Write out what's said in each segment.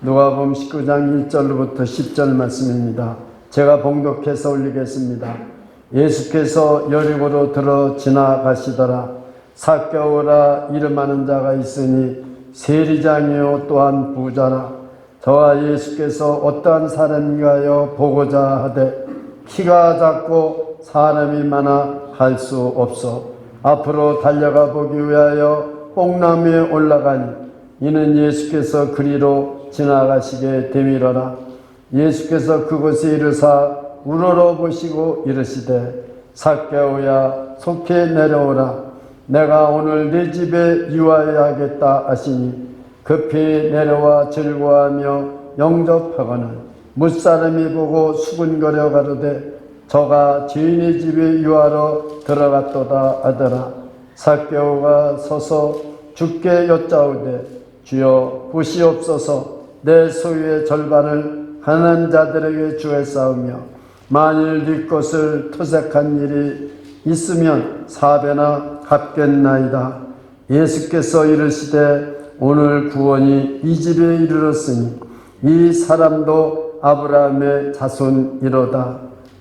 누가복음 19장 1절부터 10절 말씀입니다. 제가 봉독해서 올리겠습니다. 예수께서 여리고로 들어 지나가시더라. 삭개오라 이름하는 자가 있으니 세리장이요 또한 부자라. 저와 예수께서 어떠한 사람인가요 보고자 하되 키가 작고 사람이 많아 갈 수 없어 앞으로 달려가 보기 위하여 뽕나무에 올라가니 이는 예수께서 그리로 지나가시게 되밀어라. 예수께서 그곳에 이르사 우러러 보시고 이르시되 삭개오야 속히 내려오라. 내가 오늘 네 집에 유하여야겠다 하시니 급히 내려와 즐거워하며 영접하거늘 무사람이 보고 수군거려 가로되 저가 주인의 집에 유하러 들어갔도다 하더라. 삭개오가 서서 주께 여짜오되 주여 보시옵소서. 내 소유의 절반을 가난한 자들에게 주겠사오며 만일 네 것을 토색한 일이 있으면 4배나 갚겠나이다. 예수께서 이르시되 오늘 구원이 이 집에 이르렀으니 이 사람도 아브라함의 자손이로다.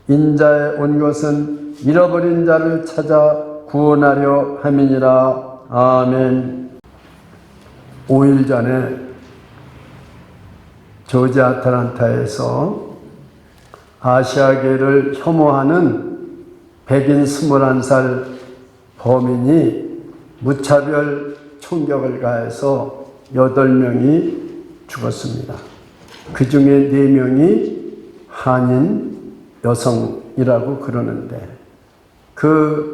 인자에 온 것은 잃어버린 자를 찾아 구원하려 함이니라. 아멘. 5일 전에 조지 아틀란타에서 아시아계를 혐오하는 백인 21살 범인이 무차별 총격을 가해서 8명이 죽었습니다. 그 중에 4명이 한인 여성이라고 그러는데 그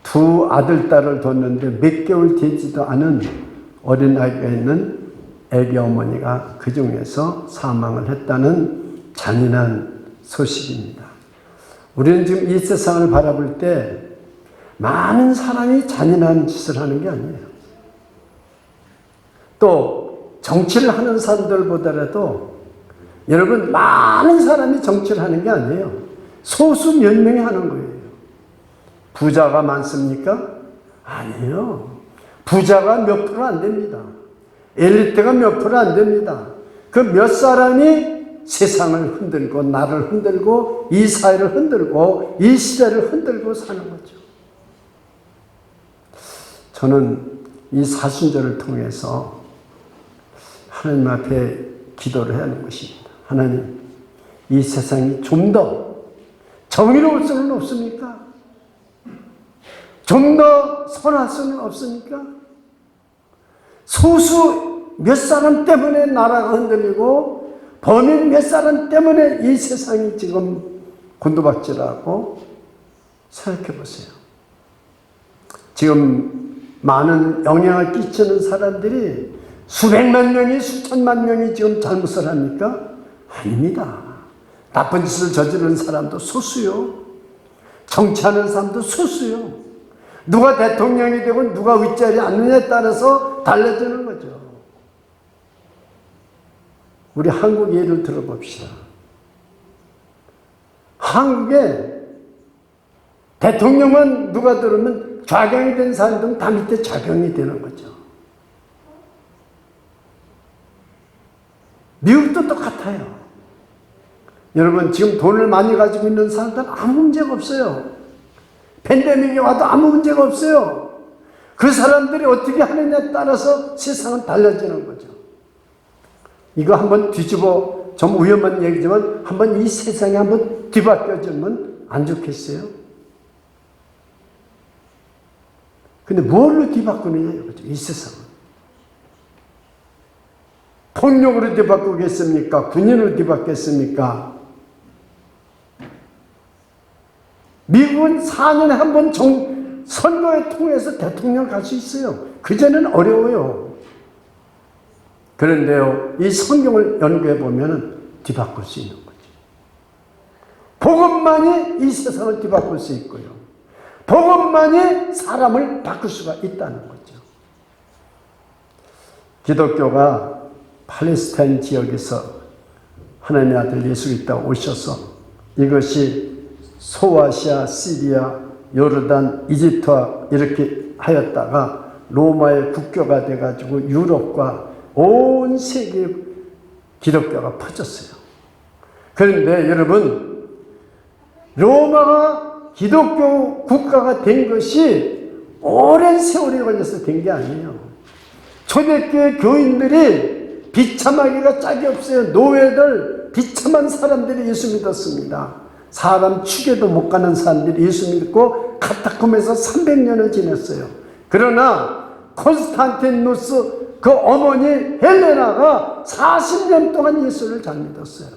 두 아들, 딸을 뒀는데 몇 개월 되지도 않은 어린아이가 있는 애기 어머니가 그 중에서 사망을 했다는 잔인한 소식입니다. 우리는 지금 이 세상을 바라볼 때 많은 사람이 잔인한 짓을 하는 게 아니에요. 또 정치를 하는 사람들보다라도 여러분 많은 사람이 정치를 하는 게 아니에요. 소수 몇 명이 하는 거예요. 부자가 많습니까? 아니에요. 부자가 몇 프로 안 됩니다. 엘리트가 몇 프로 안 됩니다. 그 몇 사람이 세상을 흔들고 나를 흔들고 이 사회를 흔들고 이 시대를 흔들고 사는 거죠. 저는 이 사순절을 통해서 하나님 앞에 기도를 해야 하는 것입니다. 하나님, 이 세상이 좀 더 정의로울 수는 없습니까? 좀 더 선할 수는 없습니까? 소수 몇 사람 때문에 나라가 흔들리고 범인 몇 사람 때문에 이 세상이 지금 곤두박질하고 생각해 보세요. 지금 많은 영향을 끼치는 사람들이 수백만 명이 수천만 명이 지금 잘못을 합니까? 아닙니다. 나쁜 짓을 저지르는 사람도 소수요. 정치하는 사람도 소수요. 누가 대통령이 되고 누가 윗자리에 앉느냐에 따라서 달라지는 거죠. 우리 한국 예를 들어봅시다. 한국에 대통령은 누가 들으면 좌경이 된 사람들은 다 밑에 좌경이 되는 거죠. 미국도 똑같아요. 여러분 지금 돈을 많이 가지고 있는 사람들은 아무 문제가 없어요. 팬데믹이 와도 아무 문제가 없어요. 그 사람들이 어떻게 하느냐에 따라서 세상은 달라지는 거죠. 이거 한번 뒤집어, 좀 위험한 얘기지만 한번 이 세상이 한번 뒤바뀌어지면 안 좋겠어요? 근데 뭘로 뒤바꾸느냐 이거죠. 이 세상은. 폭력으로 뒤바꾸겠습니까? 군인으로 뒤바뀌겠습니까? 미국은 4년에 한 번 선거에 통해서 대통령을 갈 수 있어요. 그전에는 어려워요. 그런데요, 이 성경을 연구해 보면 뒤바꿀 수 있는 거죠. 복음만이 이 세상을 뒤바꿀 수 있고요. 복음만이 사람을 바꿀 수가 있다는 거죠. 기독교가 팔레스타인 지역에서 하나님의 아들 예수 그리스도가 오셔서 이것이 소아시아, 시리아, 요르단, 이집트와 이렇게 하였다가 로마의 국교가 돼가지고 유럽과 온 세계에 기독교가 퍼졌어요. 그런데 여러분, 로마가 기독교 국가가 된 것이 오랜 세월이 걸려서 된 게 아니에요. 초대교회 교인들이 비참하기가 짝이 없어요. 노예들, 비참한 사람들이 예수 믿었습니다. 사람 축에도 못 가는 사람들이 예수 믿고 카타콤에서 300년을 지냈어요. 그러나 콘스탄티누스 그 어머니 헬레나가 40년 동안 예수를 잘 믿었어요.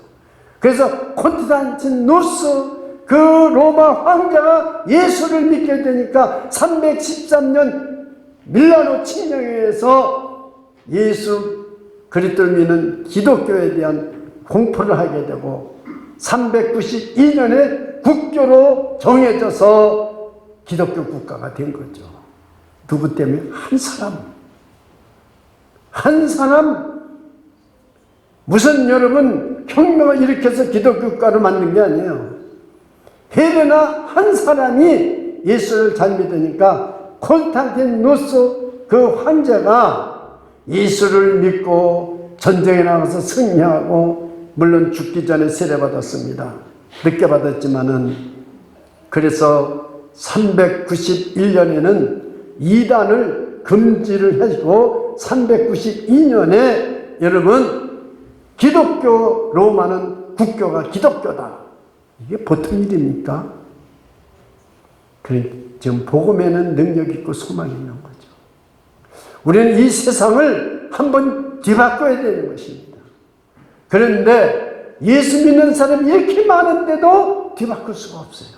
그래서 콘스탄티누스 그 로마 황제가 예수를 믿게 되니까 313년 밀라노 칙령에서 예수 그리스도를 믿는 기독교에 대한 공포를 하게 되고 392년에 국교로 정해져서 기독교 국가가 된 거죠. 누구 때문에? 한 사람 무슨 여러분 혁명을 일으켜서 기독교 국가를 만든 게 아니에요. 헬레나 한 사람이 예수를 잘 믿으니까 콘스탄티누스 그 황제가 예수를 믿고 전쟁에 나가서 승리하고 물론 죽기 전에 세례받았습니다. 늦게 받았지만은 그래서 391년에는 이단을 금지를 하시고 392년에 여러분 기독교 로마는 국교가 기독교다. 이게 보통 일입니까? 그래, 지금 복음에는 능력 있고 소망이 있는 거죠. 우리는 이 세상을 한번 뒤바꿔야 되는 것입니다. 그런데 예수 믿는 사람이 이렇게 많은데도 뒤바꿀 수가 없어요.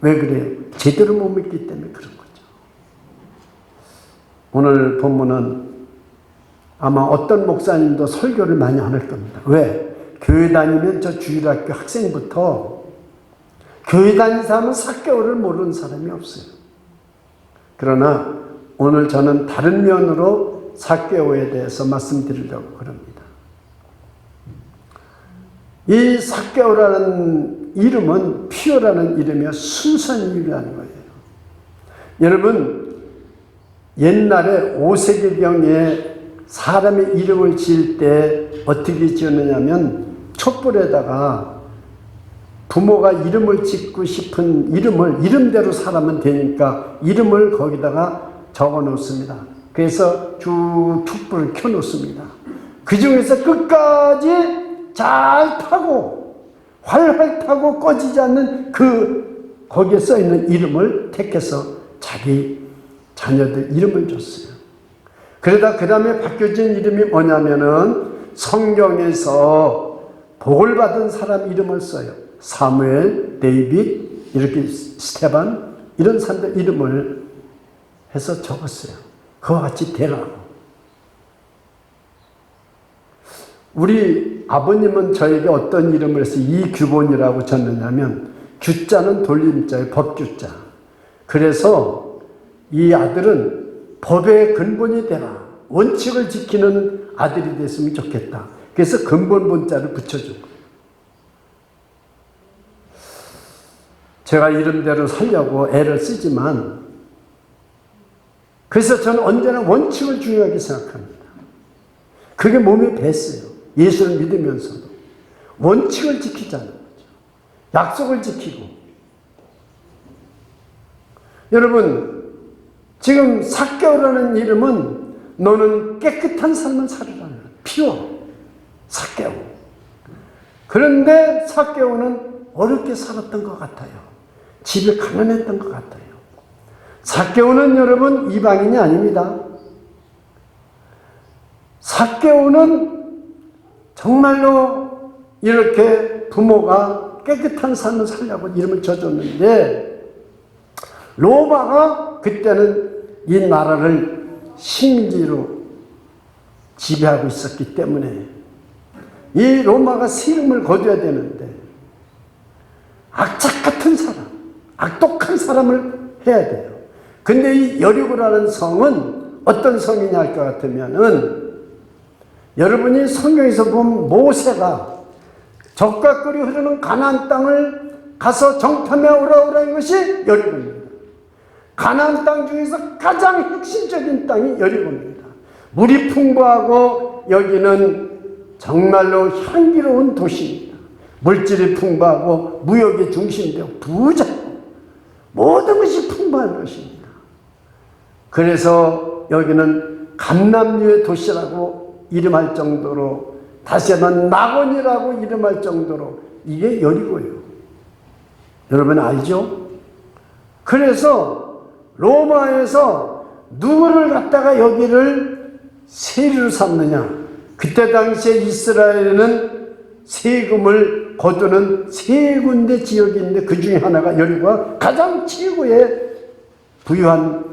왜 그래요? 제대로 못 믿기 때문에 그런 거죠. 오늘 본문은 아마 어떤 목사님도 설교를 많이 안 할 겁니다. 왜? 교회 다니면 저 주일학교 학생부터 교회 다니는 사람은 삭개오를 모르는 사람이 없어요. 그러나 오늘 저는 다른 면으로 삭개오에 대해서 말씀드리려고 합니다. 이 삭개오라는 이름은 피오라는 이름이야 순수한 이름이라는 거예요. 여러분 옛날에 5세기경에 사람의 이름을 지을 때 어떻게 지었느냐면 촛불에다가 부모가 이름을 짓고 싶은 이름대로 사람은 되니까 이름을 거기다가 적어 놓습니다. 그래서 쭉 촛불을 켜 놓습니다. 그 중에서 끝까지 잘 타고 활활 타고 꺼지지 않는 거기에 써 있는 이름을 택해서 자기 자녀들 이름을 줬어요. 그러다 그 다음에 바뀌어진 이름이 뭐냐면은 성경에서 복을 받은 사람 이름을 써요. 사무엘, 데이빗, 이렇게 스테반 이런 사람들 이름을 해서 적었어요. 그와 같이 되라고. 우리 아버님은 저에게 어떤 이름을 해서 이규본이라고 졌느냐면 규자는 돌림자예요. 법규자. 그래서 이 아들은 법의 근본이 되라. 원칙을 지키는 아들이 됐으면 좋겠다. 그래서 근본본자를 붙여준 거예요. 제가 이름대로 살려고 애를 쓰지만 그래서 저는 언제나 원칙을 중요하게 생각합니다. 그게 몸에 뱄어요. 예수를 믿으면서도 원칙을 지키자는 거죠. 약속을 지키고. 여러분 지금 삭개오라는 이름은 너는 깨끗한 삶을 살으라는 거예요. 피워 삭개오. 그런데 삭개오는 어렵게 살았던 것 같아요. 집에 가난했던 것 같아요. 삭개오는 여러분 이방인이 아닙니다. 삭개오는 정말로 이렇게 부모가 깨끗한 삶을 살려고 이름을 져줬는데 로마가 그때는 이 나라를 식민지로 지배하고 있었기 때문에 이 로마가 세금을 거둬야 되는데 악착 같은 사람, 악독한 사람을 해야 돼요. 근데 이 여리고라는 성은 어떤 성이냐 할 것 같으면은 여러분이 성경에서 보면 모세가 적과 꿀이 흐르는 가나안 땅을 가서 정탐해 오라는 것이 여리고입니다. 가나안 땅 중에서 가장 핵심적인 땅이 여리고입니다. 물이 풍부하고 여기는 정말로 향기로운 도시입니다. 물질이 풍부하고 무역의 중심되고 부자, 모든 것이 풍부한 것입니다. 그래서 여기는 감람류의 도시라고 이름할 정도로, 다시 한번 낙원이라고 이름할 정도로 이게 여리고요. 여러분 알죠? 그래서 로마에서 누구를 갖다가 여기를 세리로 삼느냐? 그때 당시에 이스라엘에는 세금을 거두는 세 군데 지역이 있는데 그 중에 하나가 여리고가 가장 최고의 부유한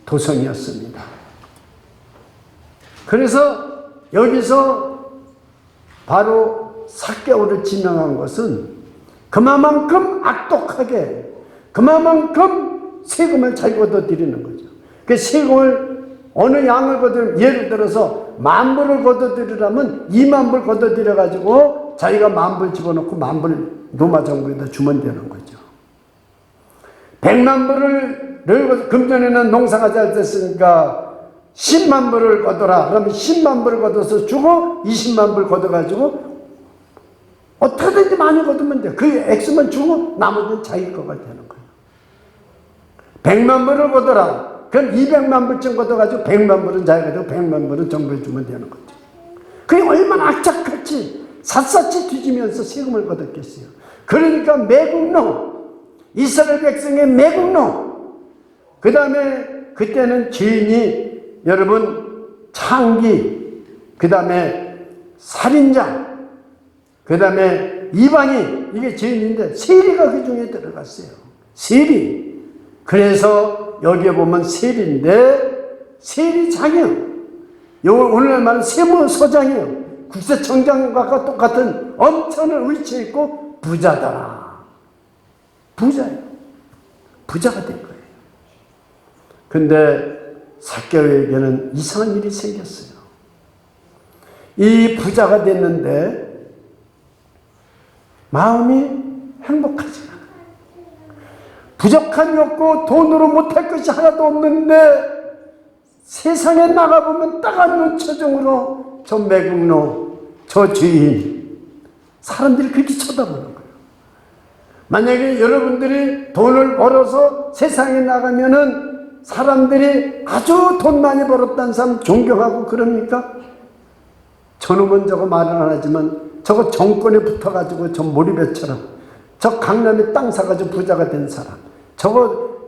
도성이었습니다. 그래서 여기서 바로 삭개오를 지명한 것은 그만큼 악독하게, 그만큼 세금을 잘 걷어들이는 거죠. 그 세금을 어느 양을 거두면, 예를 들어서 10,000불을 걷어들이려면 20,000불 걷어들여가지고 자기가 10,000불 집어넣고 10,000불 로마 정부에다 주면 되는 거죠. 100,000불을, 금전에는 농사가 잘 됐으니까 100,000불을 걷어라. 그러면 100,000불을 걷어서 주고 200,000불 걷어가지고 어떻게든지 많이 걷으면 돼. 그 액수만 주고 나머지는 자기 거가 되는 거예요. 100,000불을 걷어라. 그럼 200,000불쯤 걷어가지고 100,000불은 자기가 되고 100,000불은 정부에 주면 되는 거죠. 그게 얼마나 악착같이 샅샅이 뒤지면서 세금을 걷었겠어요. 그러니까 매국노, 이스라엘 백성의 매국노, 그 다음에 그때는 죄인이 여러분 창기, 그 다음에 살인자, 그 다음에 이방인, 이게 죄인인데 세리가 그 중에 들어갔어요. 세리. 그래서 여기에 보면 세리인데 세리장이요. 오늘날 말은 세무서장이요. 국세청장과 똑같은 엄청난 위치에 있고 부자다. 부자예요. 부자가 된 거예요. 근데 삭개오에게는 이상한 일이 생겼어요. 이 부자가 됐는데 마음이 행복하지 않아요. 부족함이 없고 돈으로 못할 것이 하나도 없는데 세상에 나가보면 따가운 처정으로 저 매국노, 저 죄인, 사람들이 그렇게 쳐다보는 거예요. 만약에 여러분들이 돈을 벌어서 세상에 나가면은 사람들이 아주 돈 많이 벌었다는 사람 존경하고 그럽니까? 저놈은 저거 말은 안 하지만 저거 정권에 붙어가지고 저 모리배처럼 저 강남에 땅 사가지고 부자가 된 사람, 저거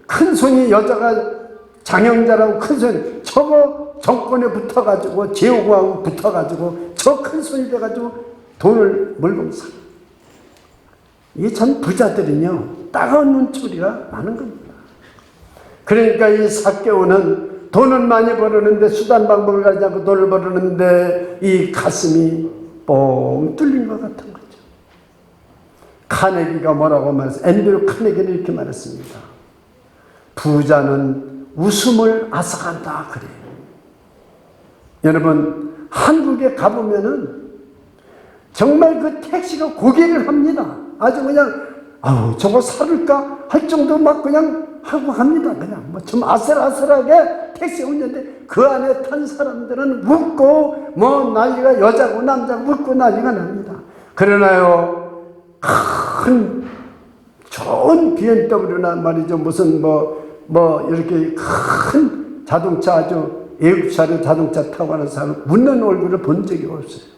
큰 손이 여자가 장영자라고 큰 손이, 저거 정권에 붙어가지고 제후하고 붙어가지고 저 큰 손이 돼가지고 돈을 물건 사. 이게 참 부자들은요 따가운 눈초리가 많은 겁니다. 그러니까 이 삭개오는 돈은 많이 벌었는데 수단 방법을 가지지 않고 돈을 벌었는데 이 가슴이 뻥 뚫린 것 같은 거죠. 카네기가 뭐라고 말했어요? 앤드류 카네기는 이렇게 말했습니다. 부자는 웃음을 앗아간다 그래요. 여러분 한국에 가보면은 정말 그 택시가 고개를 합니다. 아주 그냥 아우 저거 사를까 할 정도 막 그냥 하고 갑니다. 그냥 뭐 좀 아슬아슬하게 택시 운전대 그 안에 탄 사람들은 웃고 뭐 난리가, 여자고 남자고 웃고 난리가 납니다. 그러나요 큰 좋은 BMW나 말이죠 무슨 뭐 이렇게 큰 자동차, 아주 애국차를 자동차 타고 가는 사람 웃는 얼굴을 본 적이 없어요.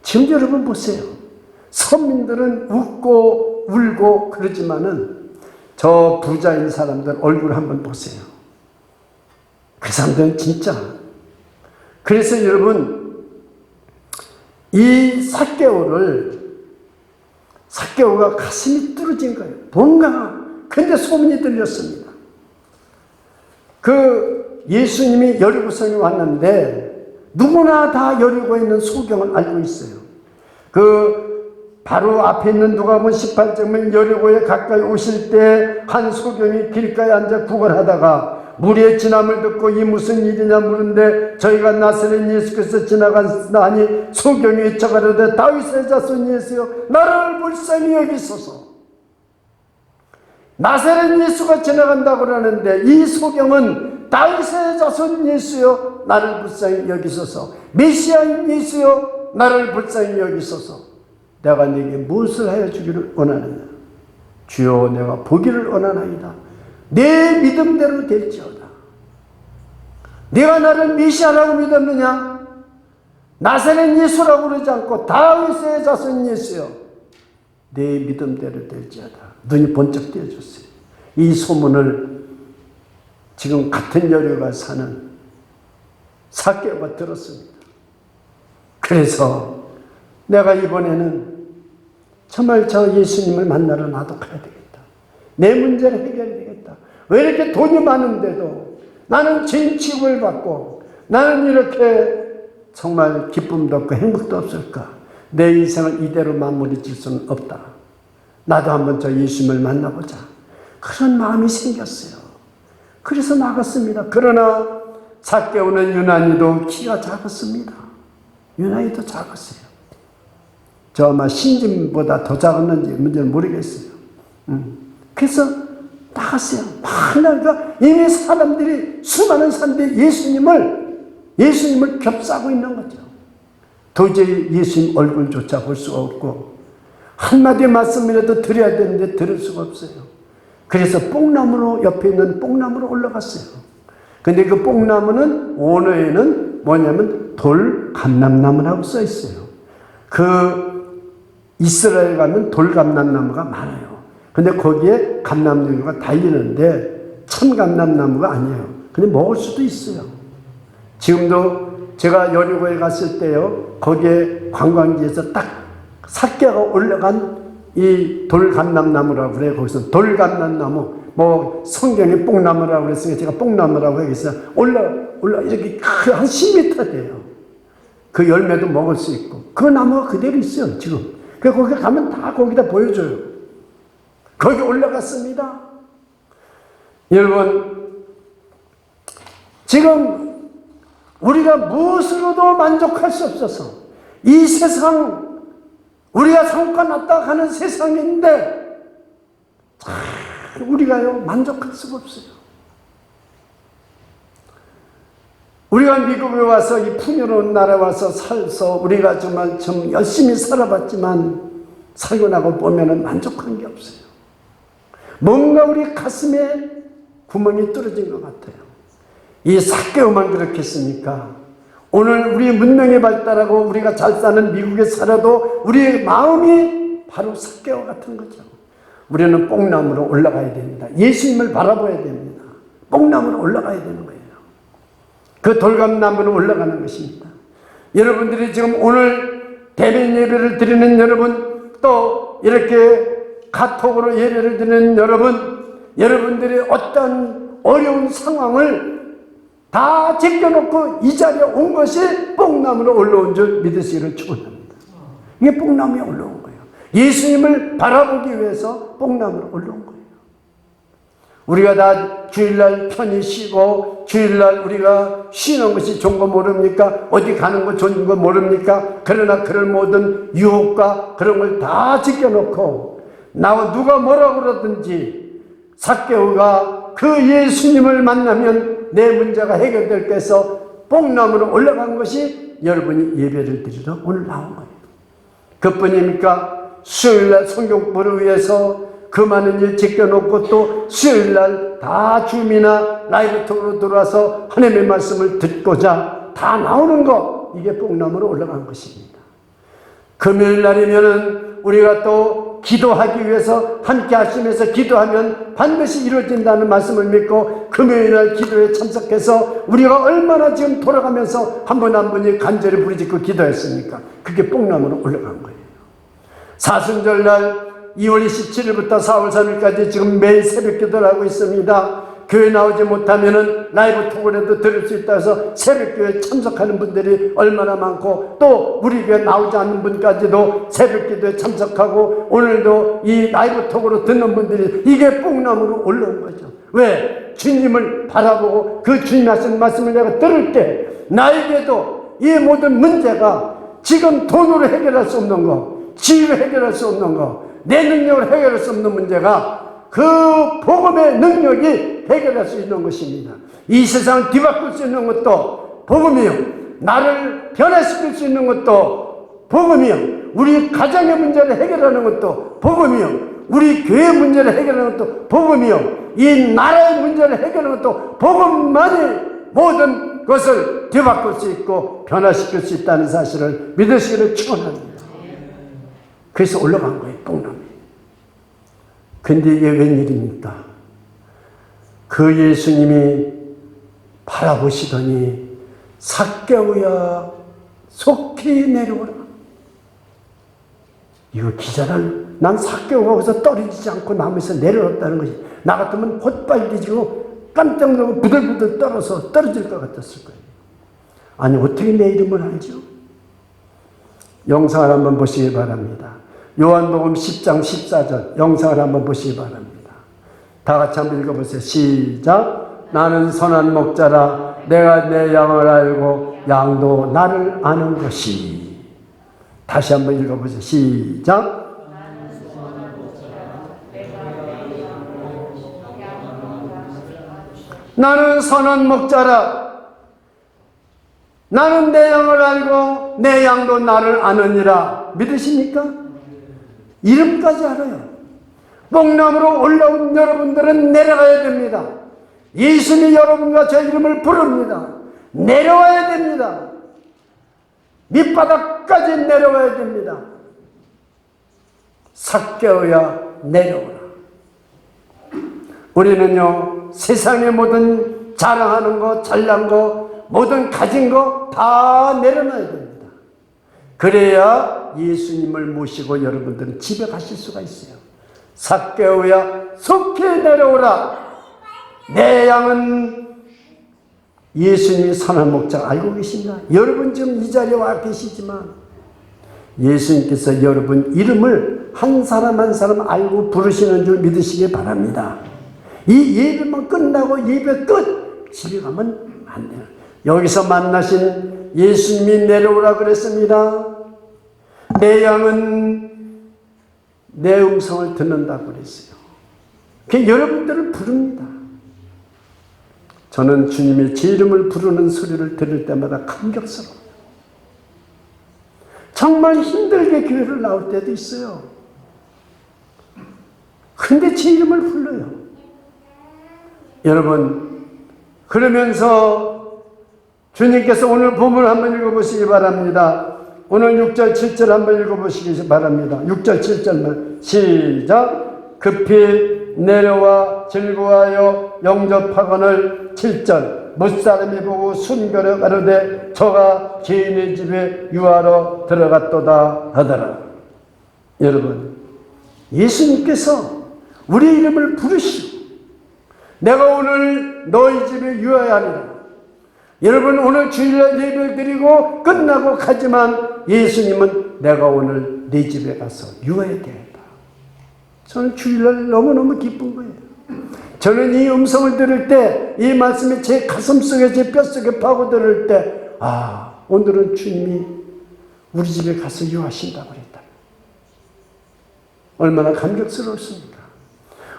지금 여러분 보세요. 서민들은 웃고 울고 그러지만은 저 부자인 사람들 얼굴 한번 보세요. 그 사람들은 진짜. 그래서 여러분 이 삭개오가 가슴이 뚫어진 거예요. 뭔가 근데 소문이 들렸습니다. 그 예수님이 여리고성에 왔는데 누구나 다 여리고에 있는 소경을 알고 있어요. 그 바로 앞에 있는 누가복음 18장은 여리고에 가까이 오실 때 한 소경이 길가에 앉아 구걸하다가 무리의 진함을 듣고 이 무슨 일이냐 물은데 저희가 나사렛 예수께서 지나가니 소경이 외쳐가로되 다윗의 자손 예수여 나를 불쌍히 여기소서. 나사렛 예수가 지나간다고 그러는데 이 소경은 다윗의 자손 예수여 나를 불쌍히 여기소서. 메시아인 예수여 나를 불쌍히 여기소서. 내가 네게 무엇을 하여 주기를 원하느냐. 주여 내가 보기를 원하나이다. 내 믿음대로 될지어다. 네가 나를 메시아라고 믿었느냐? 나사렛 예수라고 그러지 않고 다윗의 자손 예수여 내 믿음대로 될지어다. 눈이 번쩍 띄어졌어요. 이 소문을 지금 같은 여리고에 사는 삭개오가 들었습니다. 그래서 내가 이번에는 정말 저 예수님을 만나러 나도 가야 되겠다. 내 문제를 해결해야 되겠다. 왜 이렇게 돈이 많은데도 나는 죄인 취급을 받고 나는 이렇게 정말 기쁨도 없고 행복도 없을까? 내 인생을 이대로 마무리 질 수는 없다. 나도 한번 저 예수님을 만나보자. 그런 마음이 생겼어요. 그래서 나갔습니다. 그러나 삭개오는 유난히도 키가 작았습니다. 유난히도 작았어요. 저 아마 신진보다 더 작았는지 문제는 모르겠어요. 그래서 나갔어요. 그러니까 이미 사람들이 수많은 사람들이 예수님을 겹싸고 있는 거죠. 도저히 예수님 얼굴조차 볼 수가 없고 한마디 말씀이라도 드려야 되는데 들을 수가 없어요. 그래서 뽕나무로 옆에 있는 뽕나무로 올라갔어요. 근데 그 뽕나무는 원어에는 뭐냐면 돌감람나무라고 써 있어요. 그 이스라엘 가면 돌감람나무가 많아요. 근데 거기에 감람나무가 달리는데 참감람나무가 아니에요. 근데 먹을 수도 있어요. 지금도 제가 여리고에 갔을 때요, 거기에 관광지에서 딱 삭개가 올라간 이 돌감람나무라고 그래요. 거기서 돌감람나무, 뭐 성경에 뽕나무라고 그랬으니까 제가 뽕나무라고 하겠어요. 올라 이렇게 한 10m 돼요. 그 열매도 먹을 수 있고 그 나무가 그대로 있어요. 지금 거기 가면 다 거기다 보여줘요. 거기 올라갔습니다. 여러분, 지금 우리가 무엇으로도 만족할 수 없어서 이 세상, 우리가 상과 났다 가는 세상인데 우리가요 만족할 수가 없어요. 우리가 미국에 와서 이 풍요로운 나라에 와서 살서 우리가 정말 좀 열심히 살아봤지만 살고 나고 보면은 만족한 게 없어요. 뭔가 우리 가슴에 구멍이 뚫어진 것 같아요. 이 삭개오만 그렇겠습니까? 오늘 우리 문명이 발달하고 우리가 잘 사는 미국에 살아도 우리의 마음이 바로 삭개오 같은 거죠. 우리는 뽕나무로 올라가야 됩니다. 예수님을 바라봐야 됩니다. 뽕나무로 올라가야 되는 거예요. 그 돌감나무로 올라가는 것입니다. 여러분들이 지금 오늘 대면 예배를 드리는 여러분, 또 이렇게 카톡으로 예배를 드리는 여러분들이 어떤 어려운 상황을 다 제껴놓고 이 자리에 온 것이 뽕나무로 올라온 줄 믿으시기를 축원합니다. 이게 뽕나무에 올라온 거예요. 예수님을 바라보기 위해서 뽕나무로 올라온 거예요. 우리가 다 주일날 편히 쉬고 주일날 우리가 쉬는 것이 좋은 거 모릅니까? 어디 가는 거 좋은 거 모릅니까? 그러나 그런 모든 유혹과 그런 걸 다 지켜놓고 나와 누가 뭐라고 그러든지 삭개오가 그 예수님을 만나면 내 문제가 해결될 것에서 뽕나무로 올라간 것이 여러분이 예배를 드리러 오늘 나온 거예요. 그뿐입니까? 수요일날 성경부를 위해서 그 많은 일 지켜놓고 또 수요일날 다 줌이나 라이브톡으로 들어와서 하나님의 말씀을 듣고자 다 나오는 거, 이게 뽕나무로 올라간 것입니다. 금요일날이면은 우리가 또 기도하기 위해서 함께 하시면서 기도하면 반드시 이루어진다는 말씀을 믿고 금요일날 기도에 참석해서 우리가 얼마나 지금 돌아가면서 한 분 한 분이 간절히 부르짖고 기도했습니까? 그게 뽕나무로 올라간 거예요. 사순절날 2월 27일부터 4월 3일까지 지금 매일 새벽 기도를 하고 있습니다. 교회 나오지 못하면은 라이브 톡으로도 들을 수 있다 해서 새벽교회 참석하는 분들이 얼마나 많고, 또 우리 교회 나오지 않는 분까지도 새벽기도에 참석하고 오늘도 이 라이브 톡으로 듣는 분들이 이게 뽕나무로 올라온 거죠. 왜? 주님을 바라보고 그 주님이 하시는 말씀을 내가 들을 때 나에게도 이 모든 문제가 지금 돈으로 해결할 수 없는 거, 지위로 해결할 수 없는 거, 내 능력으로 해결할 수 없는 문제가 그 복음의 능력이 해결할 수 있는 것입니다. 이 세상을 뒤바꿀 수 있는 것도 복음이요, 나를 변화시킬 수 있는 것도 복음이요, 우리 가정의 문제를 해결하는 것도 복음이요, 우리 교회 문제를 해결하는 것도 복음이요, 이 나라의 문제를 해결하는 것도 복음만이 모든 것을 뒤바꿀 수 있고 변화시킬 수 있다는 사실을 믿으시기를 축원합니다. 그래서 올라간 거예요, 뽕남이. 근데 이게 웬일입니까? 그 예수님이 바라보시더니 삭개오야 속히 내려오라. 이거 기자란, 난 삭개오가 거기서 떨어지지 않고 나무에서 내려왔다는 것이, 나 같으면 헛발디지고 깜짝 놀고 부들부들 떨어질 것 같았을 거예요. 아니, 어떻게 내 이름을 알죠? 영상을 한번 보시기 바랍니다. 요한복음 10장 14절 영상을 한번 보시기 바랍니다. 다 같이 한번 읽어보세요. 시작. 나는 선한 목자라. 내가 내 양을 알고 양도 나를 아는 것이. 다시 한번 읽어보세요. 시작. 나는 선한 목자라. 나는 내 양을 알고 내 양도 나를 아느니라. 믿으십니까? 이름까지 알아요. 뽕나무로 올라온 여러분들은 내려가야 됩니다. 예수님이 여러분과 저 이름을 부릅니다. 내려와야 됩니다. 밑바닥까지 내려가야 됩니다. 삭개오야 내려오라. 우리는요, 세상의 모든 자랑하는 거, 잘난 거, 모든 가진 거 다 내려놔야 됩니다. 그래야 예수님을 모시고 여러분들은 집에 가실 수가 있어요. 삭개오야 속히 내려오라. 내 양은 예수님이 선한 목자 알고 계신가? 여러분 지금 이 자리에 와 계시지만 예수님께서 여러분 이름을 한 사람 한 사람 알고 부르시는 줄 믿으시기 바랍니다. 이 예배만 끝나고 예배 끝! 집에 가면 안 돼요. 여기서 만나신 예수님이 내려오라 그랬습니다. 내 양은 내 음성을 듣는다고 그랬어요. 여러분들을 부릅니다. 저는 주님이 제 이름을 부르는 소리를 들을 때마다 감격스러워요. 정말 힘들게 교회를 나올 때도 있어요. 근데 제 이름을 불러요. 여러분, 그러면서 주님께서 오늘 본문을 한번 읽어보시기 바랍니다. 오늘 6절 7절 한번 읽어보시기 바랍니다. 6절 7절만 시작. 급히 내려와 즐거워하여 영접하거늘. 7절 무사람이 보고 순결에 가로되 저가 죄인의 집에 유하러 들어갔도다 하더라. 여러분, 예수님께서 우리 이름을 부르시고 내가 오늘 너희 집에 유하하리라. 여러분, 오늘 주일날 예배를 드리고 끝나고 가지만 예수님은 내가 오늘 네 집에 가서 유하해야 되겠다. 저는 주일날 너무너무 기쁜 거예요. 저는 이 음성을 들을 때, 이 말씀이 제 가슴속에, 제 뼛속에 파고들을 때, 아, 오늘은 주님이 우리 집에 가서 유하신다고 그랬다. 얼마나 감격스러웠습니까?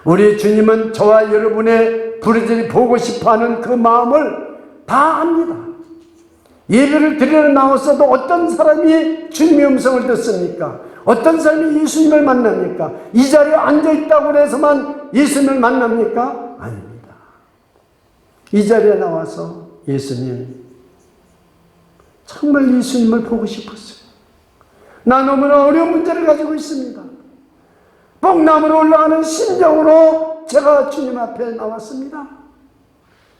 우리 주님은 저와 여러분의 부르짖이 보고 싶어하는 그 마음을 다 압니다. 예배를 드리러 나왔어도 어떤 사람이 주님의 음성을 듣습니까? 어떤 사람이 예수님을 만납니까? 이 자리에 앉아있다고 해서만 예수님을 만납니까? 아닙니다. 이 자리에 나와서 예수님, 정말 예수님을 보고 싶었어요. 나 너무나 어려운 문제를 가지고 있습니다. 뽕나무로 올라가는 심정으로 제가 주님 앞에 나왔습니다.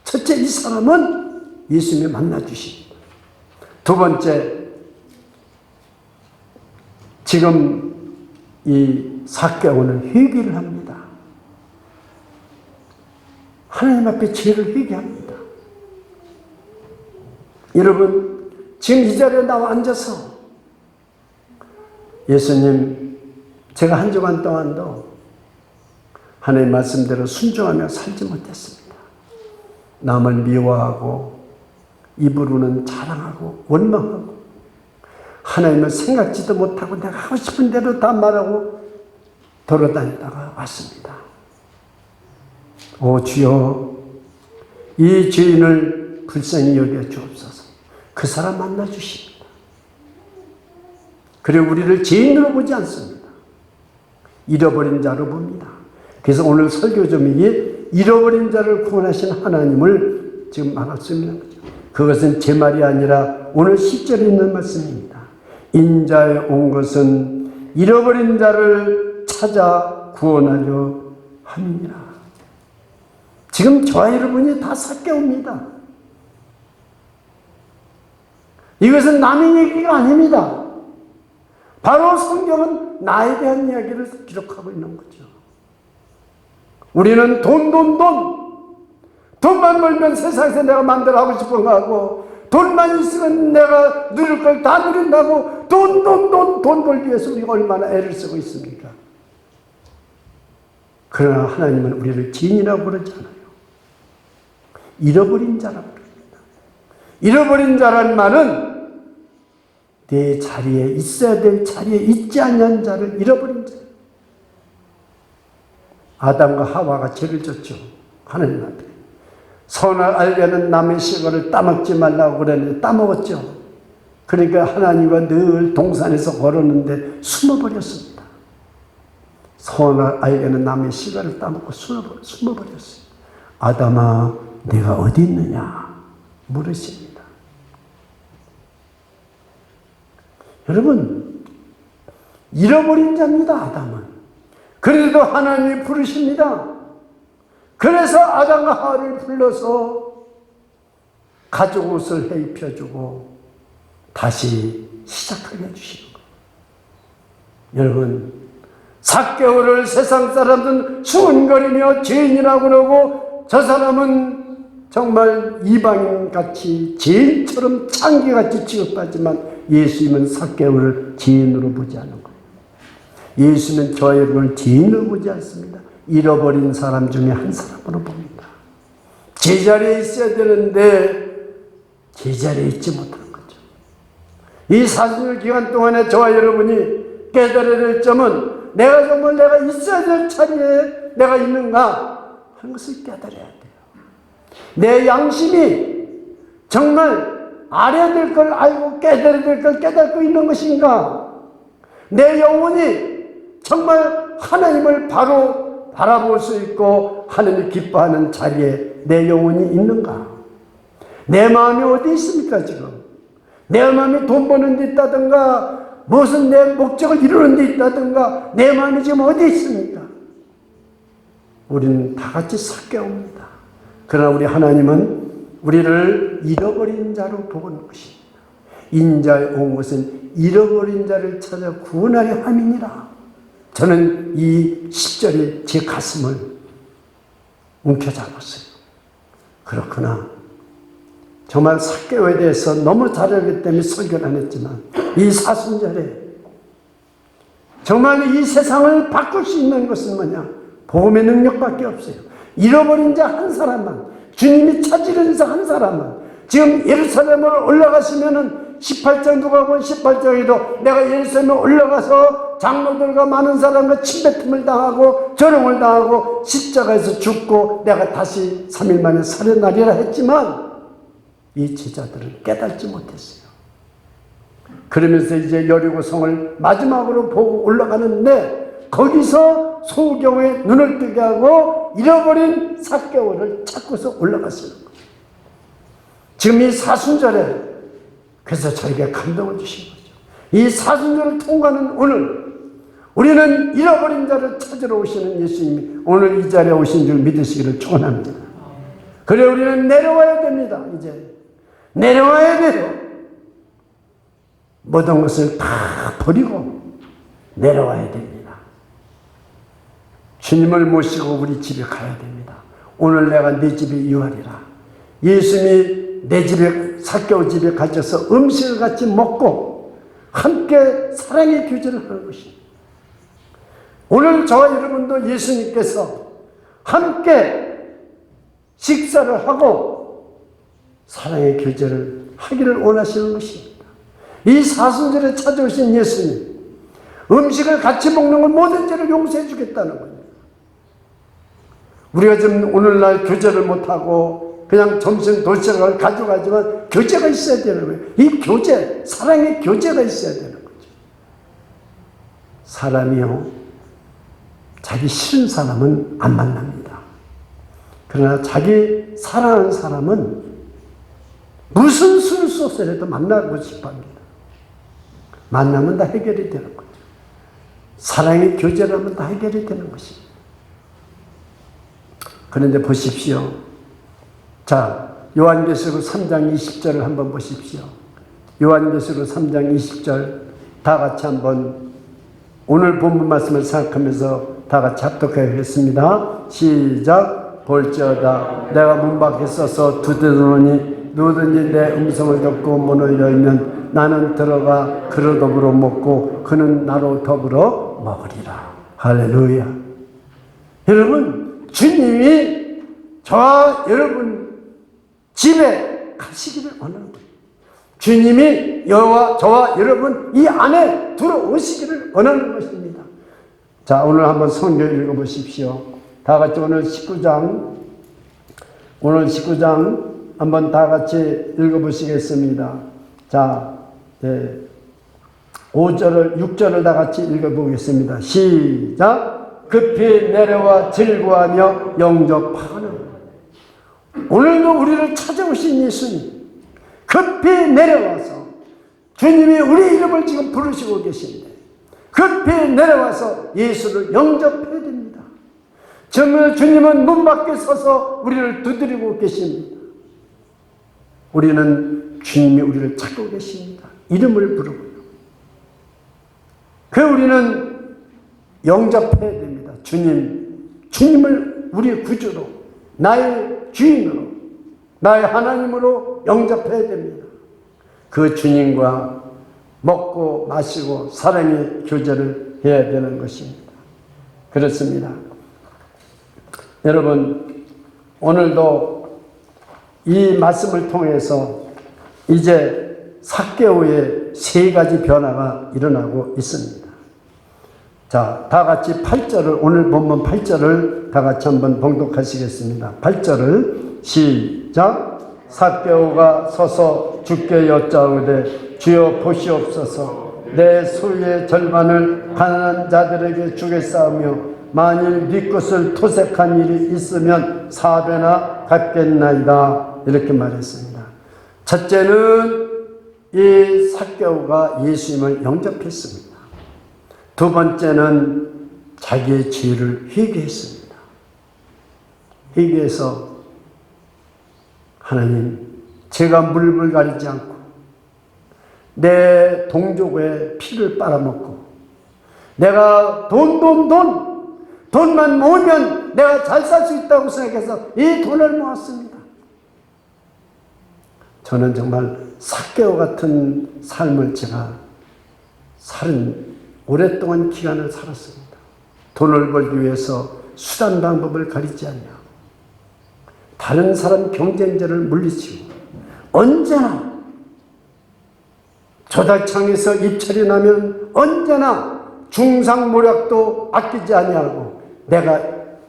첫째, 이 사람은 예수님이 만나주십니다. 두 번째, 지금 이 삭개오는 회개를 합니다. 하나님 앞에 죄를 회개합니다. 여러분, 지금 이 자리에 나와 앉아서 예수님, 제가 한 주간 동안도 하나님 말씀대로 순종하며 살지 못했습니다. 남을 미워하고 입으로는 자랑하고 원망하고 하나님을 생각지도 못하고 내가 하고 싶은 대로 다 말하고 돌아다니다가 왔습니다. 오 주여, 이 죄인을 불쌍히 여겨 주옵소서. 그 사람 만나 주십니다. 그리고 우리를 죄인으로 보지 않습니다. 잃어버린 자로 봅니다. 그래서 오늘 설교 제목이 잃어버린 자를 구원하신 하나님을 지금 말씀하는 거죠. 그것은 제 말이 아니라 오늘 10절에 있는 말씀입니다. 인자에 온 것은 잃어버린 자를 찾아 구원하려 함이니라. 지금 저와 여러분이 다 삭개옵니다. 이것은 남의 얘기가 아닙니다. 바로 성경은 나에 대한 이야기를 기록하고 있는 거죠. 우리는 돈만 벌면 세상에서 내가 마음대로 하고 싶은 거 하고, 돈만 있으면 내가 누릴 걸 다 누린다고 돈 벌기 위해서 우리가 얼마나 애를 쓰고 있습니까? 그러나 하나님은 우리를 죄인이라고 그러지 않아요. 잃어버린 자라고 그럽니다. 잃어버린 자란 말은 내 자리에 있어야 될 자리에 있지 않는 자를 잃어버린 자. 아담과 하와가 죄를 졌죠. 하나님한테. 선을 알려는 남의 시골을 따먹지 말라고 그랬는데 따먹었죠. 그러니까 하나님과 늘 동산에서 걸었는데 숨어버렸습니다. 선을 알려는 남의 시골을 따먹고 숨어버렸어요. 아담아, 내가 어디 있느냐 물으십니다. 여러분, 잃어버린 자입니다. 아담은. 그래도 하나님이 부르십니다. 그래서 아담과 하와를 불러서 가죽 옷을 해 입혀주고 다시 시작하게 해주시는 거예요. 여러분, 삭개오를 세상 사람들은 수군거리며 죄인이라고 그러고, 저 사람은 정말 이방인같이 죄인처럼 창기같이 취급하지만 예수님은 삭개오를 죄인으로 보지 않는 거예요. 예수님은 저와 여러분을 죄인으로 보지 않습니다. 잃어버린 사람 중에 한 사람으로 봅니다. 제자리에 있어야 되는데 제자리에 있지 못하는 거죠. 이 40일 기간 동안에 저와 여러분이 깨달아야 될 점은 내가 정말 내가 있어야 될 자리에 내가 있는가 하는 것을 깨달아야 돼요. 내 양심이 정말 알아야 될 걸 알고 깨달아야 될 걸 깨닫고 있는 것인가? 내 영혼이 정말 하나님을 바로 바라볼 수 있고 하나님이 기뻐하는 자리에 내 영혼이 있는가? 내 마음이 어디 있습니까 지금? 내 마음이 돈 버는 데 있다든가 무슨 내 목적을 이루는 데 있다든가 내 마음이 지금 어디 있습니까? 우리는 다 같이 삭개옵니다. 그러나 우리 하나님은 우리를 잃어버린 자로 보는 것입니다. 인자에 온 것은 잃어버린 자를 찾아 구원하려 함이니라. 저는 이 10절이 제 가슴을 움켜잡았어요. 그렇구나. 정말 삭개오에 대해서 너무 잘 알기 때문에 설교를 안 했지만 이 사순절에 정말 이 세상을 바꿀 수 있는 것은 뭐냐? 복음의 능력밖에 없어요. 잃어버린 자 한 사람만, 주님이 찾으려는 자 한 사람만. 지금 예루살렘으로 올라가시면은 18장 누가 보면 18장에도 내가 예루살렘에 올라가서 장로들과 많은 사람과 침뱉음을 당하고 조롱을 당하고 십자가에서 죽고 내가 다시 3일 만에 살아나리라 했지만 이 제자들은 깨닫지 못했어요. 그러면서 이제 여리고성을 마지막으로 보고 올라가는데 거기서 소경의 눈을 뜨게 하고 잃어버린 삭개오를 찾고서 올라갔어요. 지금 이 사순절에 그래서 저에게 감동을 주신 거죠. 이 사순절을 통과하는 오늘 우리는 잃어버린 자를 찾으러 오시는 예수님이 오늘 이 자리에 오신 줄 믿으시기를 축원합니다. 그래 우리는 내려와야 됩니다. 이제 내려와야 돼요. 모든 것을 다 버리고 내려와야 됩니다. 주님을 모시고 우리 집에 가야 됩니다. 오늘 내가 내 집에 유하리라. 예수님이 내 집에 삭개오 집에 갇혀서 음식을 같이 먹고 함께 사랑의 교제를 하는 것입니다. 오늘 저와 여러분도 예수님께서 함께 식사를 하고 사랑의 교제를 하기를 원하시는 것입니다. 이 사순절에 찾아오신 예수님, 음식을 같이 먹는 건 모든 죄를 용서해 주겠다는 겁니다. 우리가 지금 오늘날 교제를 못하고 그냥 점심 도시락을 가져가지만 교제가 있어야 되는 거예요. 이 교제, 사랑의 교제가 있어야 되는 거죠. 사람이요, 자기 싫은 사람은 안 만납니다. 그러나 자기 사랑하는 사람은 무슨 수를 써서라도 만나고 싶어 합니다. 만나면 다 해결이 되는 거죠. 사랑의 교제라면 다 해결이 되는 것입니다. 그런데 보십시오. 자, 요한계시록 3장 20절을 한번 보십시오. 요한계시록 3장 20절 다 같이 한번 오늘 본문 말씀을 생각하면서 다 같이 합독하겠습니다. 시작. 볼지어다 내가 문 밖에 서서 두드리노니 누구든지 내 음성을 듣고 문을 열면 나는 들어가 그로 더불어 먹고 그는 나로 더불어 먹으리라. 할렐루야. 여러분, 주님이 저와 여러분 집에 가시기를 원하는 거예요. 주님이 저와 여러분 이 안에 들어오시기를 원하는 것입니다. 자, 오늘 한번 성경 읽어보십시오. 다 같이 오늘 19장 한번 다 같이 읽어보시겠습니다. 자, 5절을 6절을 다 같이 읽어보겠습니다. 시작. 급히 내려와 즐거워하며 영접하는, 오늘도 우리를 찾아오신 예수님 급히 내려와서 주님이 우리 이름을 지금 부르시고 계신데 급히 내려와서 예수를 영접해야 됩니다. 정말 주님은 문 밖에 서서 우리를 두드리고 계십니다. 우리는 주님이 우리를 찾고 계십니다. 이름을 부르고요. 우리는 영접해야 됩니다. 주님을 우리의 구주로, 나의 주인으로, 나의 하나님으로 영접해야 됩니다. 그 주님과 먹고 마시고 사랑의 교제를 해야 되는 것입니다. 그렇습니다. 여러분, 오늘도 이 말씀을 통해서 이제 삭개오의 3가지 변화가 일어나고 있습니다. 자, 다 같이 8절을, 오늘 본문 8절을 다 같이 한번 봉독하시겠습니다. 8절을 시작. 삭개오가 서서 주께 여짜오되 주여 보시옵소서, 내 소유의 절반을 가난한 자들에게 주겠사오며 만일 네 것을 토색한 일이 있으면 4배나 갚겠나이다. 이렇게 말했습니다. 첫째는 이 삭개오가 예수님을 영접했습니다. 두 번째는 자기의 죄를 회개했습니다. 회개해서 하나님, 제가 물불 가리지 않고 내 동족의 피를 빨아먹고 내가 돈만 모으면 내가 잘 살 수 있다고 생각해서 이 돈을 모았습니다. 저는 정말 삭개오 같은 삶을 제가 오랫동안 기간을 살았습니다. 돈을 벌기 위해서 수단 방법을 가리지 않냐, 다른 사람 경쟁자를 물리치고, 언제나 조달청에서 입찰이 나면 언제나 중상모략도 아끼지 아니하고 내가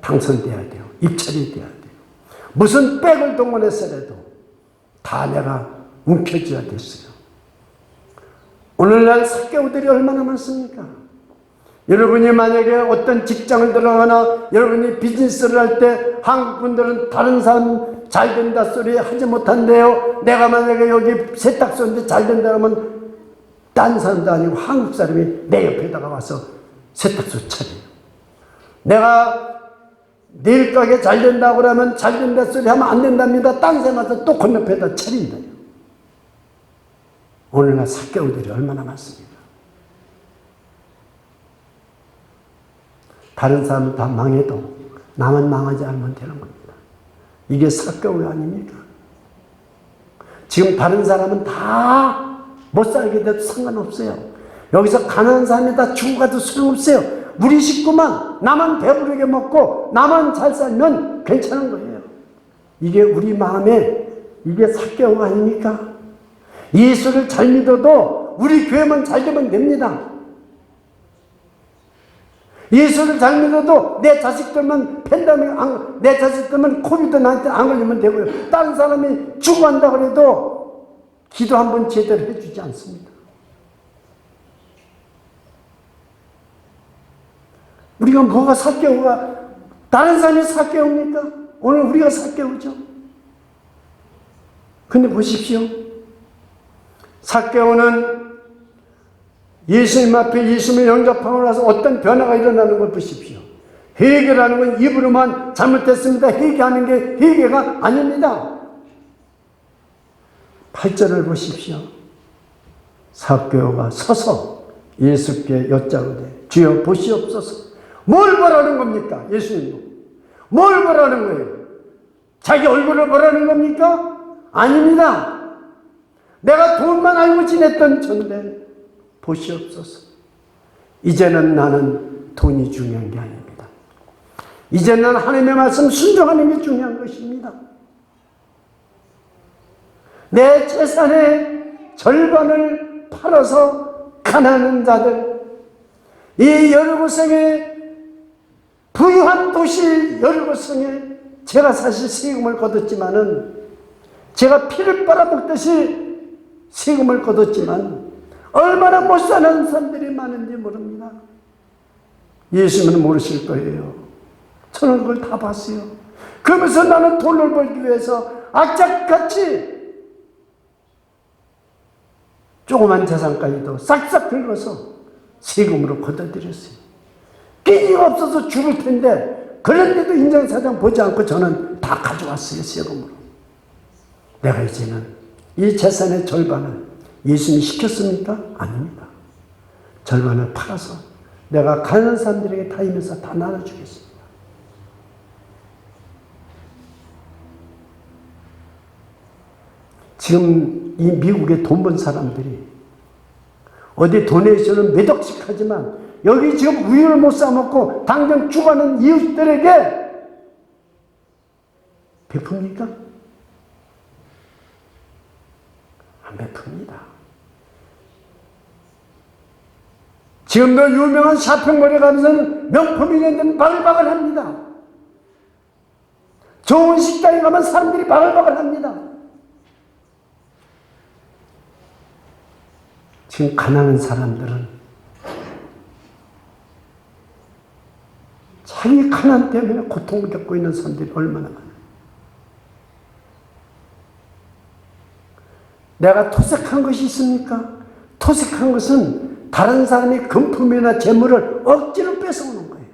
당선돼야 돼요. 입찰이 돼야 돼요. 무슨 백을 동원해서라도 다 내가 움켜쥐어야 됐어요. 오늘날 삭개오들이 얼마나 많습니까? 여러분이 만약에 어떤 직장을 들어가나 여러분이 비즈니스를 할 때 한국 분들은 다른 사람 잘 된다 소리 하지 못한대요. 내가 만약에 여기 세탁소인데 잘 된다 하면 딴 사람도 아니고 한국 사람이 내 옆에다가 와서 세탁소 차려요. 내가 네일 가게 잘 된다고 그러면 잘 된다 소리 하면 안 된답니다. 딴 사람 와서 또 건너편에다 차린다요. 오늘날 삭개오들이 얼마나 많습니까? 다른 사람은 다 망해도 나만 망하지 않으면 되는 겁니다. 이게 삭개오 아닙니까? 지금 다른 사람은 다 못 살게 돼도 상관없어요. 여기서 가난한 사람이 다 죽어가도 소용없어요. 우리 식구만, 나만 배부르게 먹고 나만 잘 살면 괜찮은 거예요. 이게 우리 마음에, 이게 삭개오 아닙니까? 예수를 잘 믿어도 우리 교회만 잘 되면 됩니다. 예수를 잘 믿어도 내 자식들만 팬데믹, 내 자식들만 코비드 나한테 안 걸리면 되고요. 다른 사람이 죽어간다 그래도 기도 한번 제대로 해주지 않습니다. 우리가 뭐가 삭개오가 다른 사람이 삭개오입니까? 오늘 우리가 삭개오죠. 근데 보십시오. 삭개오는 예수님 앞에 예수님을 영접하고 나서 어떤 변화가 일어나는 걸 보십시오. 회개라는 건 입으로만 잘못했습니다. 회개하는 게 회개가 아닙니다. 8절을 보십시오. 삭개오가 서서 예수께 여짜오되 주여 보시옵소서. 뭘 보라는 겁니까? 예수님도. 뭘 보라는 거예요? 자기 얼굴을 보라는 겁니까? 아닙니다. 내가 돈만 알고 지냈던 전데 보시옵소서. 이제는 나는 돈이 중요한 게 아닙니다. 이제는 하나님의 말씀 순종하는 게 중요한 것입니다. 내 재산의 절반을 팔아서 가난한 자들, 이 여리고성의 부유한 도시 여리고성에 제가 사실 세금을 거뒀지만은, 제가 피를 빨아먹듯이 세금을 거뒀지만 얼마나 못 사는 사람들이 많은지 모릅니다. 예수님은 모르실 거예요. 저는 그걸 다 봤어요. 그러면서 나는 돈을 벌기 위해서 악착같이 조그만 재산까지도 싹싹 긁어서 세금으로 걷어들였어요. 끼니가 없어서 죽을 텐데 그런데도 인정사정 보지 않고 저는 다 가져왔어요. 세금으로. 내가 이제는 이 재산의 절반을 예수님이 시켰습니까? 아닙니다. 절반을 팔아서 내가 가난한 사람들에게 다니면서 다 나눠주겠습니다. 지금 이 미국에 돈 번 사람들이 어디 도네이션은 몇 억씩 하지만 여기 지금 우유를 못 사먹고 당장 죽어가는 이웃들에게 베풉니까? 안 베풉니다. 지금도 유명한 샤핑몰에 가면서는 명품 이랜드는 바글바글 합니다. 좋은 식당에 가면 사람들이 바글바글 합니다. 지금 가난한 사람들은 자기 가난 때문에 고통을 겪고 있는 사람들이 얼마나 많아요. 내가 토색한 것이 있습니까? 토색한 것은 다른 사람의 금품이나 재물을 억지로 뺏어오는 거예요.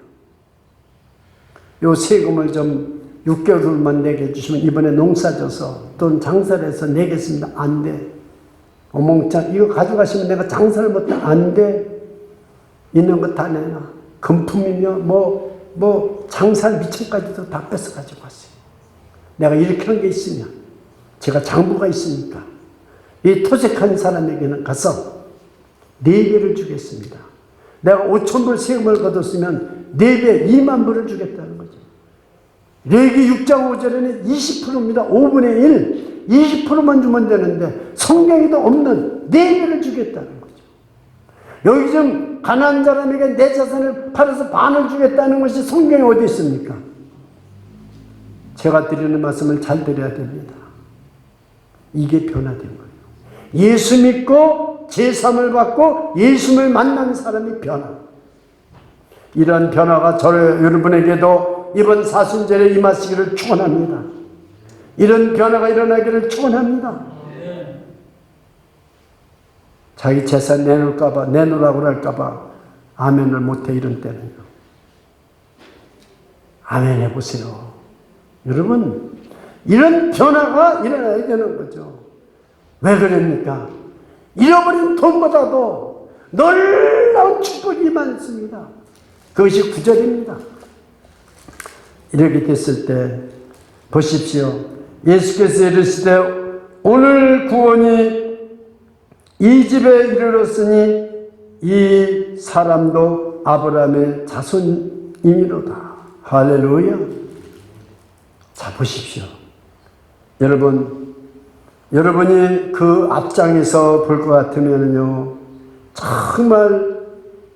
요 세금을 좀 6개월만 내게 해주시면 이번에 농사져서 돈 장사를 해서 내겠습니다. 안 돼. 어몽짱 이거 가져가시면 내가 장사를 못해. 안 돼. 있는 거 다 내놔. 금품이며 뭐 장살 미천까지도 다 뺏어 가지고 왔어요. 내가 이렇게 한 게 있으면 제가 장부가 있으니까 이 토색한 사람에게는 가서 4배를 주겠습니다. 내가 5,000불 세금을 거뒀으면 4배 2만 불을 주겠다는 거죠. 레기 6장 5절에는 20%입니다. 5분의 1, 20%만 주면 되는데 성경에도 없는 4배를 주겠다는 거죠. 여기 좀 가난한 사람에게 내 자산을 팔아서 반을 주겠다는 것이 성경에 어디 있습니까? 제가 드리는 말씀을 잘 드려야 됩니다. 이게 변화된 거예요. 예수 믿고 제3을 받고 예수를 만난 사람이 변화. 이러한 변화가 여러분에게도 이번 사순절에 임하시기를 축원합니다. 이런 변화가 일어나기를 축원합니다. 자기 재산 내놓으라고 할까봐 아멘을 못해 이런 때는요. 아멘 해보세요. 여러분, 이런 변화가 일어나야 되는 거죠. 왜 그럽니까? 잃어버린 돈보다도 놀라운 축복이 많습니다. 그것이 9절입니다. 이렇게 됐을 때 보십시오. 예수께서 이르시되 오늘 구원이 이 집에 이르렀으니 이 사람도 아브라함의 자손이니로다. 할렐루야. 자, 보십시오. 여러분이 그 앞장에서 볼 것 같으면요, 정말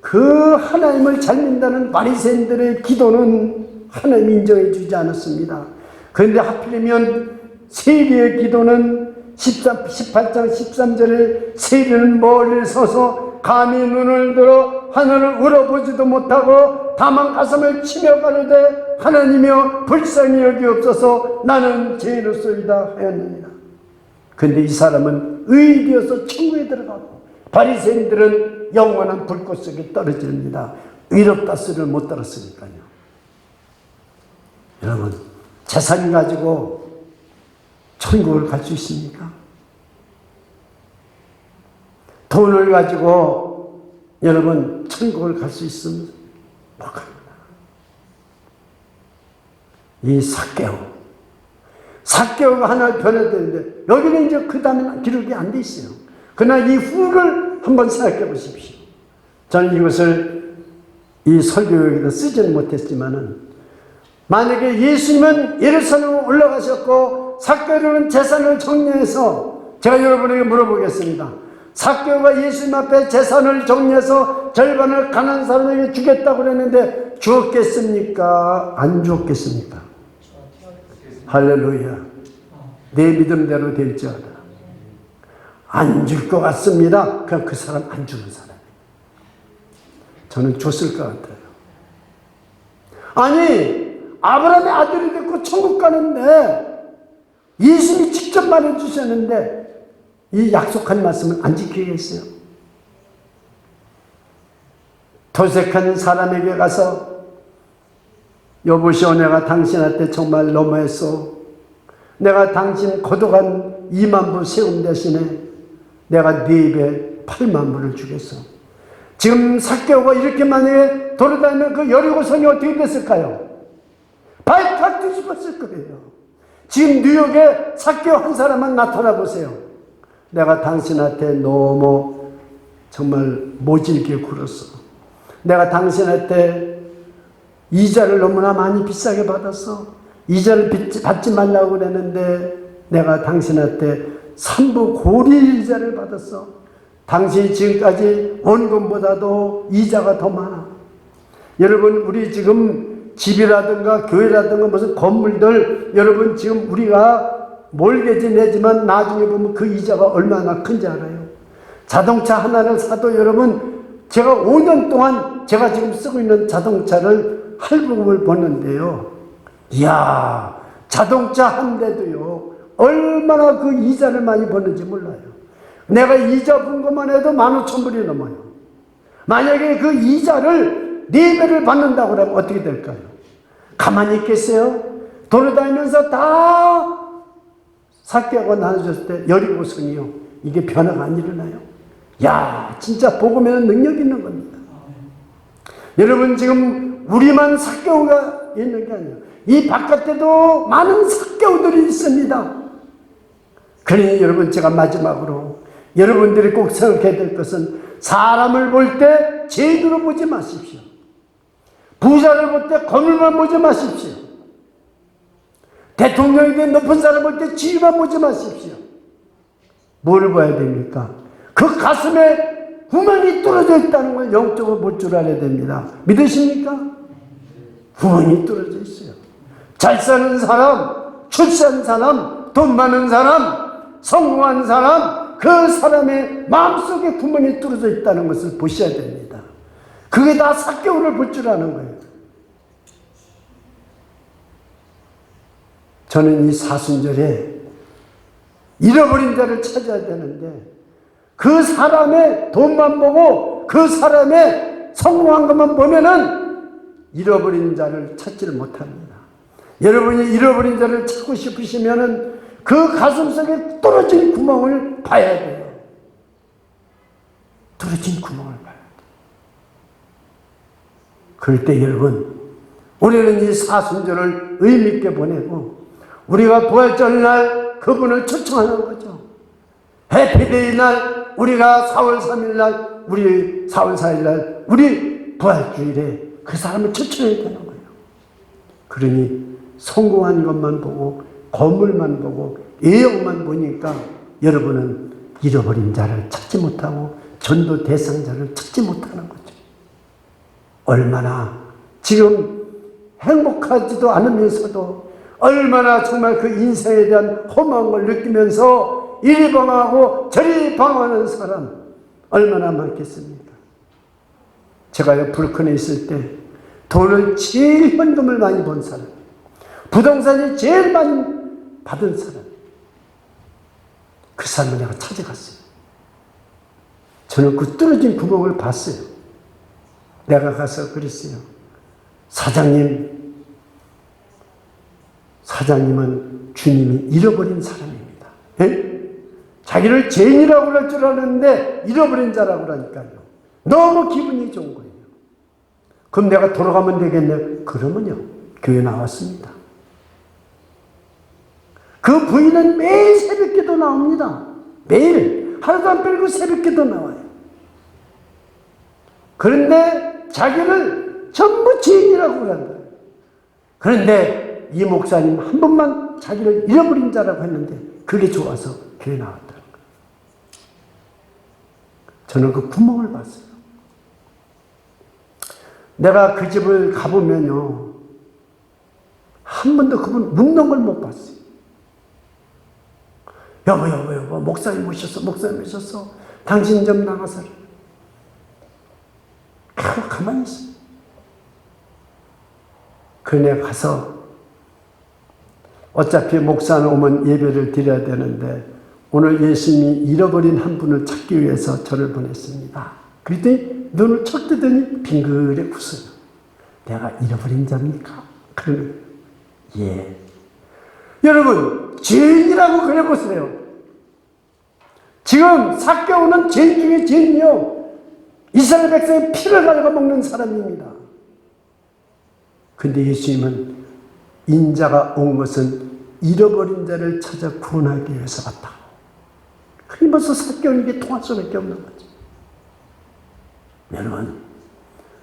그 하나님을 잘 믿는다는 바리새인들의 기도는 하나님 인정해 주지 않았습니다. 그런데 하필이면 세리의 기도는 18장 13절에 세리는 멀리 서서 감히 눈을 들어 하늘을 우러보지도 못하고 다만 가슴을 치며 가로되 하나님이여 불쌍히 여기옵소서 나는 죄인이로소이다 하였느니라. 그런데 이 사람은 의인이 되어서 천국에 들어가고 바리새인들은 영원한 불꽃 속에 떨어집니다. 의롭다 소리를 못 들었으니까요. 여러분, 재산 가지고 천국을 갈 수 있습니까? 돈을 가지고 여러분 천국을 갈 수 있으면 못 갑니다. 이 삭개오가 하나 변화되는데 여기는 이제 그 다음에 기록이 안 돼 있어요. 그러나 이 후를 한번 생각해 보십시오. 저는 이것을 이 설교에도 쓰지는 못했지만은 만약에 예수님은 예루살렘에 올라가셨고 삭개오는 재산을 정리해서 제가 여러분에게 물어보겠습니다. 삭개오가 예수님 앞에 재산을 정리해서 절반을 가난한 사람에게 주겠다고 그랬는데 주었겠습니까? 안 주었겠습니까? 할렐루야. 내 믿음대로 될지어다. 안 줄 것 같습니다. 그럼 그 사람 안 주는 사람. 저는 줬을 것 같아요. 아니 아브라함의 아들이 됐고 천국 가는데 예수님이 직접 말해주셨는데 이 약속한 말씀을 안 지키겠어요? 도색한 사람에게 가서 여보시오 내가 당신한테 정말 너무했어. 내가 당신 거둬간 2만 불 세금 대신에 내가 네 입에 8만 불을 주겠어. 지금 삭개오가 이렇게 만약에 돌아다니면 그 여리고성이 어떻게 됐을까요? 발칵 뒤집었을 거예요. 지금 뉴욕에 삭개오 한 사람만 나타나 보세요. 내가 당신한테 너무 정말 모질게 굴었어. 내가 당신한테 이자를 너무나 많이 비싸게 받았어. 이자를 받지 말라고 그랬는데 내가 당신한테 3부 고리 이자를 받았어. 당신이 지금까지 원금보다도 이자가 더 많아. 여러분 우리 지금 집이라든가 교회라든가 무슨 건물들 여러분 지금 우리가 몰개지 내지만 나중에 보면 그 이자가 얼마나 큰지 알아요? 자동차 하나를 사도 여러분 제가 5년 동안 제가 지금 쓰고 있는 자동차를 할부금을 버는데요. 이야 자동차 한 대도요 얼마나 그 이자를 많이 버는지 몰라요. 내가 이자 본 것만 해도 15,000불이 넘어요. 만약에 그 이자를 4배를 받는다고 그러면 어떻게 될까요? 가만히 있겠어요? 돌아다니면서 다 삭개오가 나눠줬을 때 여리고성이요 이게 변화가 안 일어나요? 야 진짜 복음에는 능력이 있는 겁니다. 여러분 지금 우리만 삭개오가 있는 게 아니에요. 이 바깥에도 많은 삭개오들이 있습니다. 그러니 여러분 제가 마지막으로 여러분들이 꼭 생각해야 될 것은 사람을 볼 때 제대로 보지 마십시오. 부자를 볼 때 건물만 보지 마십시오. 대통령에게 높은 사람을 볼 때 지위만 보지 마십시오. 뭘 봐야 됩니까? 그 가슴에 구멍이 뚫어져 있다는 걸 영적으로 볼 줄 알아야 됩니다. 믿으십니까? 구멍이 뚫어져 있어요. 잘 사는 사람, 출세한 사람, 돈 많은 사람, 성공한 사람, 그 사람의 마음속에 구멍이 뚫어져 있다는 것을 보셔야 됩니다. 그게 다 삭개오를 볼 줄 아는 거예요. 저는 이 사순절에 잃어버린 자를 찾아야 되는데 그 사람의 돈만 보고 그 사람의 성공한 것만 보면은 잃어버린 자를 찾지를 못합니다. 여러분이 잃어버린 자를 찾고 싶으시면은 그 가슴속에 뚫어진 구멍을 봐야 돼요. 뚫어진 구멍을 봐야 돼요. 그럴 때 여러분 우리는 이 사순절을 의미있게 보내고 우리가 부활절날 그분을 초청하는 거죠. 해피데이 날 우리가 4월 3일 날 우리 4월 4일 날 우리 부활주일에 그 사람을 초청해야 되는 거예요. 그러니 성공한 것만 보고 건물만 보고 예역만 보니까 여러분은 잃어버린 자를 찾지 못하고 전도 대상자를 찾지 못하는 거죠. 얼마나 지금 행복하지도 않으면서도 얼마나 정말 그 인생에 대한 허망을 느끼면서 이리 방황하고 저리 방황하는 사람 얼마나 많겠습니까? 제가 불큰에 있을 때 돈을 제일 현금을 많이 번 사람, 부동산이 제일 많이 받은 사람, 그 사람을 내가 찾아갔어요. 저는 그 뚫어진 구멍을 봤어요. 내가 가서 그랬어요. 사장님은 주님이 잃어버린 사람입니다. 에? 자기를 죄인이라고 할 줄 알았는데 잃어버린 자라고 그러니까요. 너무 기분이 좋은 거예요. 그럼 내가 돌아가면 되겠네. 그러면요, 교회 나왔습니다. 그 부인은 매일 새벽기도 나옵니다. 매일 하루도 안 빼고 새벽기도 나와요. 그런데 자기를 전부 죄인이라고 그런다. 그런데 이 목사님 한 번만 자기를 잃어버린 자라고 했는데 그게 좋아서 교회 나왔다는 거예요. 저는 그 구멍을 봤어요. 내가 그 집을 가보면요, 한 번도 그분 묵는 걸 못 봤어요. 여보, 목사님 오셨어. 당신 좀 나가서. 하고 가만히 있어요. 그네 가서 어차피 목사는 오면 예배를 드려야 되는데 오늘 예수님이 잃어버린 한 분을 찾기 위해서 저를 보냈습니다. 그랬더니 눈을 척 뜨더니 빙그레 웃어요. 내가 잃어버린 자입니까? 그러는 예. 여러분, 죄인이라고 그래보세요. 지금 삭개오는 죄인 중에 죄인이요. 이스라엘 백성의 피를 갉아먹는 사람입니다. 근데 예수님은 인자가 온 것은 잃어버린 자를 찾아 구원하기 위해서 왔다. 그게 벌써 삭개오는 게 통할 수밖에 없는 거죠. 여러분,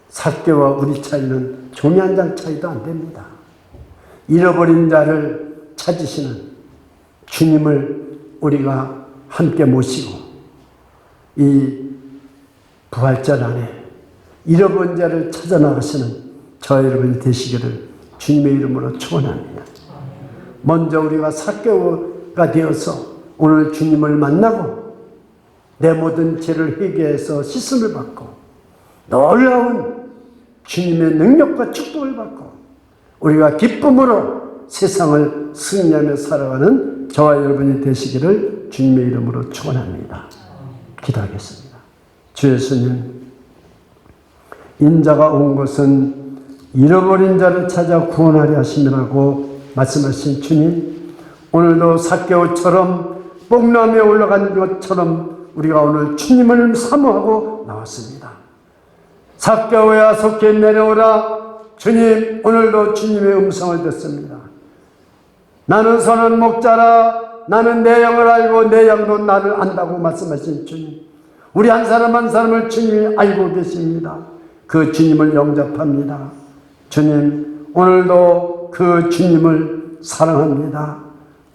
삭개오와 우리 차이는 종이 한 장 차이도 안 됩니다. 잃어버린 자를 찾으시는 주님을 우리가 함께 모시고 이 부활절 안에 잃어버린 자를 찾아 나가시는 저와 여러분이 되시기를 주님의 이름으로 축원합니다. 먼저 우리가 삭개오가 되어서 오늘 주님을 만나고 내 모든 죄를 회개해서 씻음을 받고 놀라운 주님의 능력과 축복을 받고 우리가 기쁨으로 세상을 승리하며 살아가는 저와 여러분이 되시기를 주님의 이름으로 축원합니다. 기도하겠습니다. 주 예수님, 인자가 온 것은 잃어버린 자를 찾아 구원하려 하심이라고 말씀하신 주님, 오늘도 삭개오처럼 뽕나무에 올라간 것처럼 우리가 오늘 주님을 사모하고 나왔습니다. 삭개오야 속히 내려오라. 주님, 오늘도 주님의 음성을 듣습니다. 나는 선한 목자라. 나는 내 양을 알고 내 양도 나를 안다고 말씀하신 주님, 우리 한 사람 한 사람을 주님이 알고 계십니다. 그 주님을 영접합니다. 주님, 오늘도 그 주님을 사랑합니다.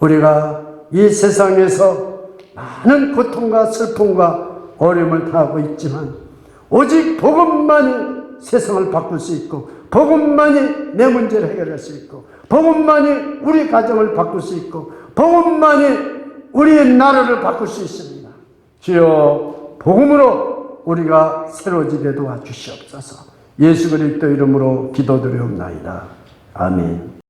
우리가 이 세상에서 많은 고통과 슬픔과 어려움을 당하고 있지만 오직 복음만이 세상을 바꿀 수 있고 복음만이 내 문제를 해결할 수 있고 복음만이 우리 가정을 바꿀 수 있고 복음만이 우리의 나라를 바꿀 수 있습니다. 주여, 복음으로 우리가 새로워지게 도와주시옵소서. 예수 그리스도 이름으로 기도드리옵나이다. 아멘.